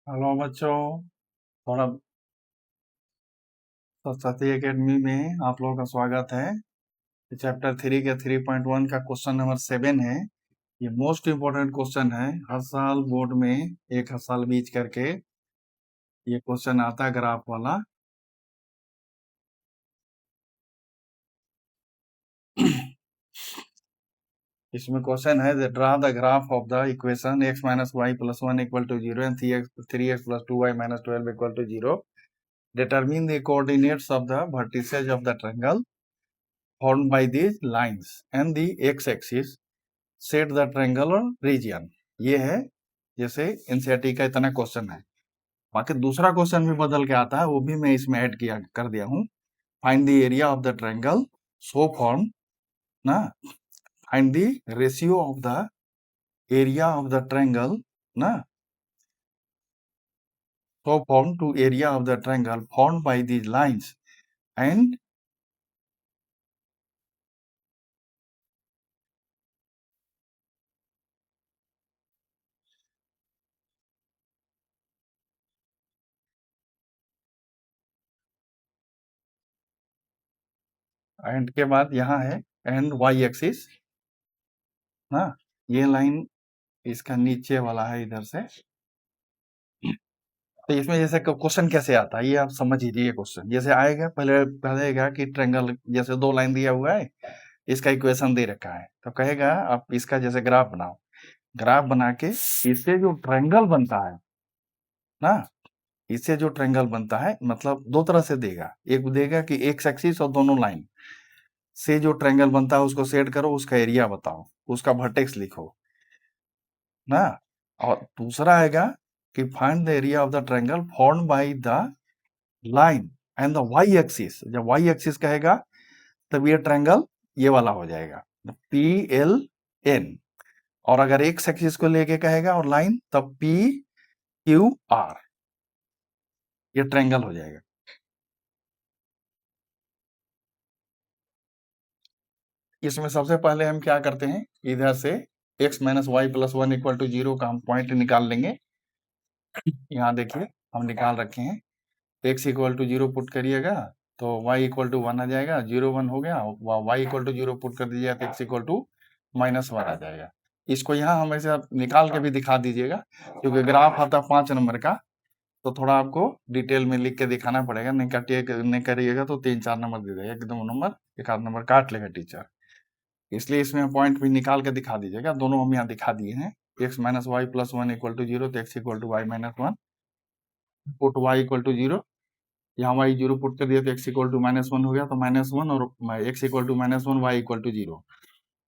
Hello बच्चों। थोड़ा Saraswati academy में आप लोगों का स्वागत है। चैप्टर 3 के 3.1 का क्वेश्चन नंबर 7 है। ये मोस्ट इम्पोर्टेंट क्वेश्चन है। हर साल बोर्ड में एक हर साल बीच करके ये क्वेश्चन आता है ग्राफ वाला। इसमें क्वेश्चन है draw the graph of the equation x minus y plus 1 equal to 0 and 3x plus 2y minus 12 equal to 0. Determine the coordinates of the vertices of the triangle formed by these lines and the x-axis. Set the triangular region. ये है जैसे NCERT का इतना question है। बाकी दूसरा question भी बदल के आता है, वो भी मैं इसमें ऐड किया कर दिया हूँ। Find the area of the triangle so form ना, find the ratio of the area of the triangle ना, so form to area of the triangle formed by these lines and and के बाद यहाँ है एंड वाई एक्सिस ना, ये line इसका नीचे वाला है इधर से। तो इसमें जैसे क्वेश्चन कैसे आता है ये आप समझ लीजिए। क्वेश्चन जैसे आएगा पहले कहेगा कि ट्रायंगल जैसे दो लाइन दिया हुआ है, इसका इक्वेशन दे रखा है, तो कहेगा आप इसका जैसे ग्राफ बनाओ। ग्राफ बना के इससे जो ट्रायंगल बनता है ना, इससे जो ट्रायंगल बनता है मतलब दो तरह से देगा। एक देगा कि एक्स एक्सिस और दोनों लाइन से जो ट्रायंगल बनता है उसको सेट करो, उसका एरिया बताओ, उसका वर्टेक्स लिखो ना। और दूसरा आएगा कि find the area of the triangle formed by the line and the y axis. जब वाई एक्सिस कहेगा तब ये ट्रायंगल ये वाला हो जाएगा पी एल एन, और अगर एक्स एक्सिस को लेके कहेगा और लाइन तब पी क्यू आर, ये ट्रायंगल हो जाएगा। इसमें सबसे पहले हम क्या करते हैं, इधर से x minus y plus 1 equal to 0 का हम पॉइंट निकाल लेंगे। यहाँ देखिए हम निकाल रखे हैं, x इक्वल टू 0 पुट करिएगा तो y इक्वल टू 1 आ जाएगा, 0 1 हो गया, y इक्वल टू 0 पुट कर दीजिएगा तो x इक्वल टू माइनस 1 आ जाएगा। इसको यहाँ हमेशा आप निकाल के भी दिखा दीजिएगा, क्योंकि ग्राफ आता है 5 नंबर का, तो थोड़ा आपको डिटेल में लिख के दिखाना पड़ेगा। नहीं करिएगा तो 3-4 नंबर दे देगा, 1-2 नंबर, 1 आध नंबर काट लेगा टीचर। इसलिए इसमें पॉइंट भी निकाल के दिखा दीजिएगा। दोनों हम यहाँ दिखा दिए हैं, x minus y plus 1 equal to 0 तो x equal to y minus 1, put y equal to 0, यहाँ y 0 पुट कर दिया तो x इक्वल टू माइनस 1 हो गया, तो माइनस 1 और x equal to minus 1, y equal to 0,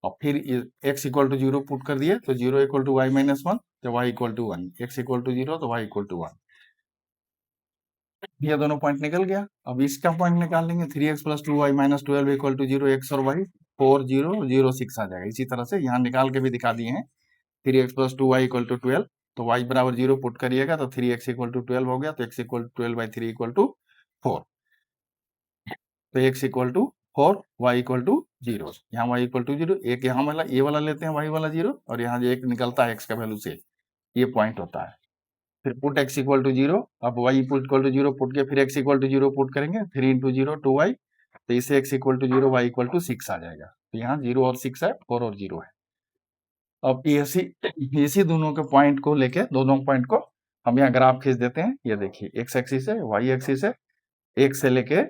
और फिर x इक्वल टू 0 पुट कर दिए तो 0 इक्वल टू वाई माइनस 1, तो y equal to 1, x equal to 0 तो y इक्वल टू 1। ये दोनों पॉइंट निकल गया। अब इसका पॉइंट निकाल लेंगे, 3x plus 2y minus 12 equal to 0, x और y 4 0 0 6 आ जाएगा। इसी तरह से यहाँ निकाल के भी दिखा दिए हैं, 3x plus 2y equal to 12, तो y बराबर 0 पुट करिएगा तो 3x इक्वल टू 12 हो गया, तो x equal to 12 by 3 equal to 4, तो x equal to 4, y equal to 0, यहाँ y इक्वल टू 0, एक यहाँ वाला ये वाला लेते हैं y वाला 0, और यहाँ जो एक निकलता है x का वैल्यू से, ये पॉइंट होता है। फिर पुट x इक्वल टू 0, अब y इक्वल टू 0 पुट के फिर x इक्वल टू 0 पुट करेंगे, 3 इंटू 0 2y, तो इसे x equal to 0 y equal to 6 आ जाएगा। तो यहाँ 0 और 6 है, 4 और 0 है। अब इसी दोनों के पॉइंट को लेके, दोनों पॉइंट को हम यहाँ ग्राफ खींच देते हैं। ये देखिए x एक्सिस है, y एक्सिस है, 1 से लेके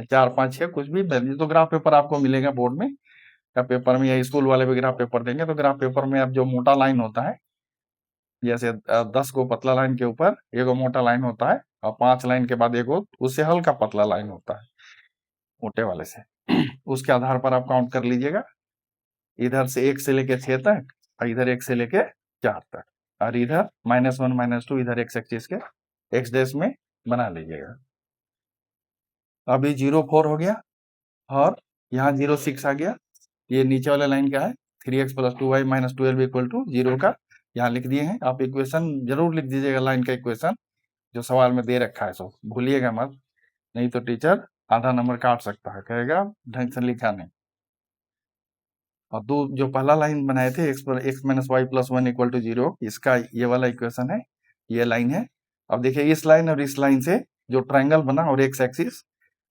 4 5 6 कुछ भी वैल्यू, तो ग्राफ पेपर आपको मिलेगा बोर्ड में या पेपर में, या स्कूल वाले भी ग्राफ पेपर देंगे, तो ग्राफ पेपर में अब जो मोटा लाइन होता है, जैसे 10 को पतला लाइन के ऊपर एगो मोटा लाइन होता है, और 5 लाइन के बाद एगो उससे हल्का पतला लाइन होता है मोटे वाले से। उसके आधार पर आप काउंट कर लीजिएगा, इधर से 1 से लेके 6 तक, और इधर 1 से लेके 4 तक, और इधर -1 -2 इधर x एक्सिस के x डैश में बना लीजिएगा। अभी 0 4 हो गया, और यहाँ 0 6 आ गया। ये नीचे वाला लाइन क्या है, 3x plus 2y minus 12 equal to 0 का यहाँ लिख दिए हैं। आप इक्वेशन जरूर लिख दीजिएगा, लाइन का इक्वेशन जो सवाल में दे रखा है, सो भूलिएगा मत, नहीं तो टीचर आधा नंबर काट सकता है, कहेगा ढंग से लिखा नहीं। और दो जो पहला लाइन बनाए थे, x minus y plus 1 equal to 0, इसका ये वाला इक्वेशन है, ये लाइन है। अब देखिए इस लाइन और इस लाइन से जो ट्रायंगल बना और एक्स एक्सिस,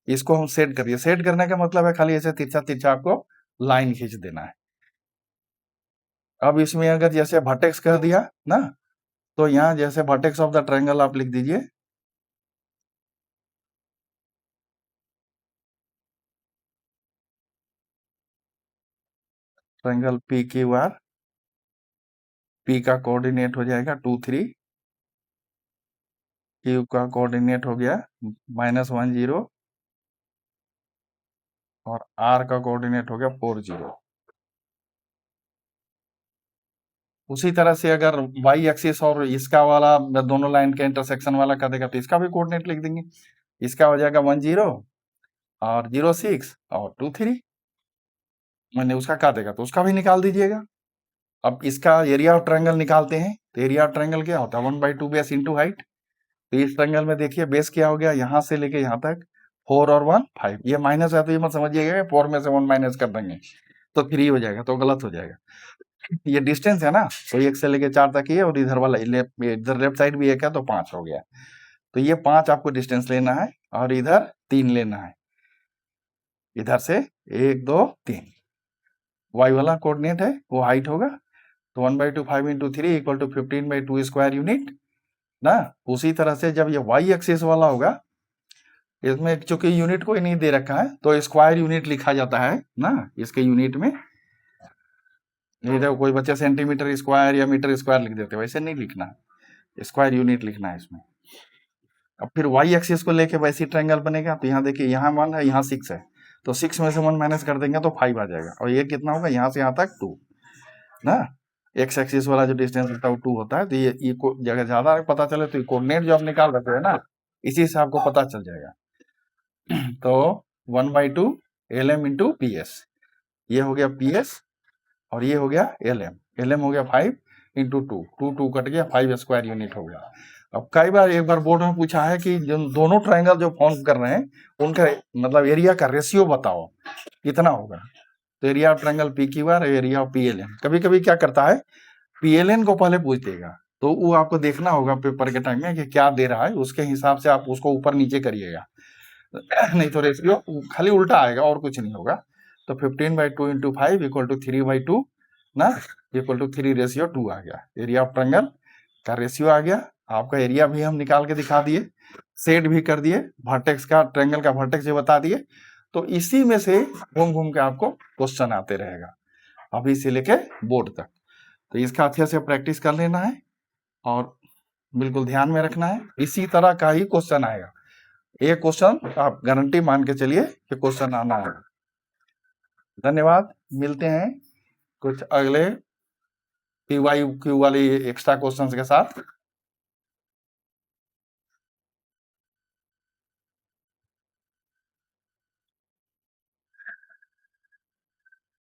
इसको हम सेट करिए। सेट करने का मतलब है खाली ऐसे तिरछा तिरछा आपको लाइन खींच देना है। अब इसमें अगर जैसे वर्टेक्स कर दिया ना, तो यहाँ जैसे वर्टेक्स ऑफ द ट्रायंगल आप लिख दीजिए triangle P Q R, P का कोऑर्डिनेट हो जाएगा 2 3, क्यू का कोऑर्डिनेट हो गया -1 0 और आर का कोऑर्डिनेट हो गया 4 0। उसी तरह से अगर वाई एक्सिस और इसका वाला दोनों लाइन के इंटरसेक्शन वाला कर देगा तो इसका भी कोऑर्डिनेट लिख देंगे। इसका हो जाएगा 1 0 और 0 6 और 2 3। मैंने उसका क्या देगा तो उसका भी निकाल दीजिएगा। अब इसका एरिया ऑफ ट्रायंगल निकालते हैं, तो एरिया ऑफ ट्रायंगल क्या होता है 1/2 बेस इंटू हाइट। तो इस ट्रायंगल में देखिए बेस क्या हो गया, यहाँ से लेके यहाँ तक 4 और 1 5। ये माइनस है तो ये मत समझिएगा 4 में से 1 माइनस कर देंगे तो 3 हो जाएगा, तो गलत हो जाएगा। ये डिस्टेंस है ना, तो 1 से लेके 4 तक ही है और इधर वाला इधर लेफ्ट साइड भी 1 है तो 5 हो गया। तो ये 5 आपको डिस्टेंस लेना है और इधर 3 लेना है, इधर से 1 2 3। वाई वाला कोऑर्डिनेट है वो हाइट होगा, तो 1/2 5 × 3 इक्वल टू 15/2 स्क्वायर यूनिट ना। उसी तरह से जब ये वाई एक्सिस वाला होगा, इसमें चूंकि यूनिट कोई नहीं दे रखा है तो स्क्वायर यूनिट लिखा जाता है ना इसके यूनिट में। नहीं तो कोई बच्चे सेंटीमीटर स्क्वायर या मीटर स्क्वायर लिख देते, वैसे नहीं लिखना है, स्क्वायर यूनिट लिखना है इसमें। अब फिर वाई एक्सिस को लेके वैसी ट्रायंगल बनेगा, तो यहाँ देखिए यहाँ 1 है यहाँ 6 है, तो 6 में से 1 माइनस कर देंगे तो 5 आ जाएगा। और ये कितना होगा यहाँ से यहाँ तक 2 ना। एक्स एक्सिस वाला जो डिस्टेंस होता है वो 2 होता है, तो ये जगह ज्यादा पता चले तो कोऑर्डिनेट जो आप निकाल रखे हैं ना, इसी से आपको पता चल जाएगा। तो 1/2 LM × PS, ये हो गया PS और ये हो गया LM। LM हो गया 5 × 2, 2 2 कट गया 5 स्क्वायर यूनिट हो गया। अब कई बार एक बार बोर्ड में पूछा है कि जो दोनों ट्रायंगल जो फॉर्म कर रहे हैं उनका मतलब एरिया का रेशियो बताओ कितना होगा। तो area of triangle PQR, area of PLN। कभी कभी क्या करता है PLN को पहले पूछ देगा, तो वो आपको देखना होगा पेपर के टाइम में कि क्या दे रहा है, उसके हिसाब से आप उसको ऊपर नीचे करिएगा, नहीं तो रेशियो खाली उल्टा आएगा और कुछ नहीं होगा। तो 15/2 × 5 इक्वल टू 3/2 ना, इक्वल टू 3 रेशियो 2 आ गया। एरिया ऑफ ट्रायंगल का रेशियो आ गया। आपका एरिया भी हम निकाल के दिखा दिए, सेट भी कर दिए, वर्टेक्स का ट्रायंगल का वर्टेक्स भी बता दिए। तो इसी में से घूम घूम के आपको क्वेश्चन आते रहेगा अभी से लेके बोर्ड तक। तो इसका अच्छे से प्रैक्टिस कर लेना है और बिल्कुल ध्यान में रखना है, इसी तरह का ही क्वेश्चन आएगा। एक क्वेश्चन आप गारंटी मान के चलिए कि क्वेश्चन आना है। धन्यवाद, मिलते हैं कुछ अगले PYQ वाली एक्स्ट्रा क्वेश्चंस के साथ।